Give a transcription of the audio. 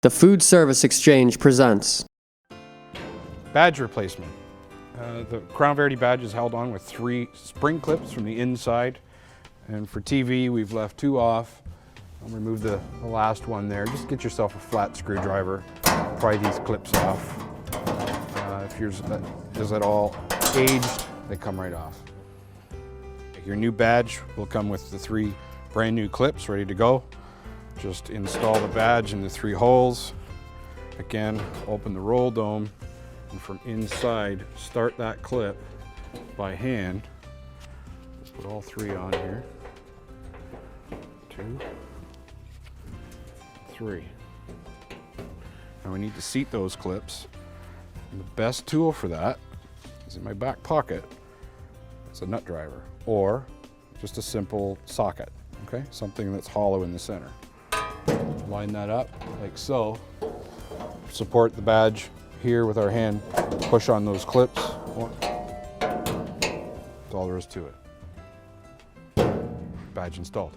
The Food Service Exchange presents Badge replacement. The Crown Verity badge is held on with 3 spring clips from the inside, and for TV we've left 2 off. I'll remove the last one there. Just get yourself a flat screwdriver, pry these clips off. If yours is at all aged, they come right off. Your new badge will come with the 3 brand new clips ready to go. Just install the badge in the 3 holes. Again, open the roll dome, and from inside, start that clip by hand. Let's put all 3 on here. 2, 3. Now we need to seat those clips. And the best tool for that is in my back pocket. It's a nut driver, or just a simple socket, okay? Something that's hollow in the center. Line that up like so. Support the badge here with our hand. Push on those clips. That's all there is to it. Badge installed.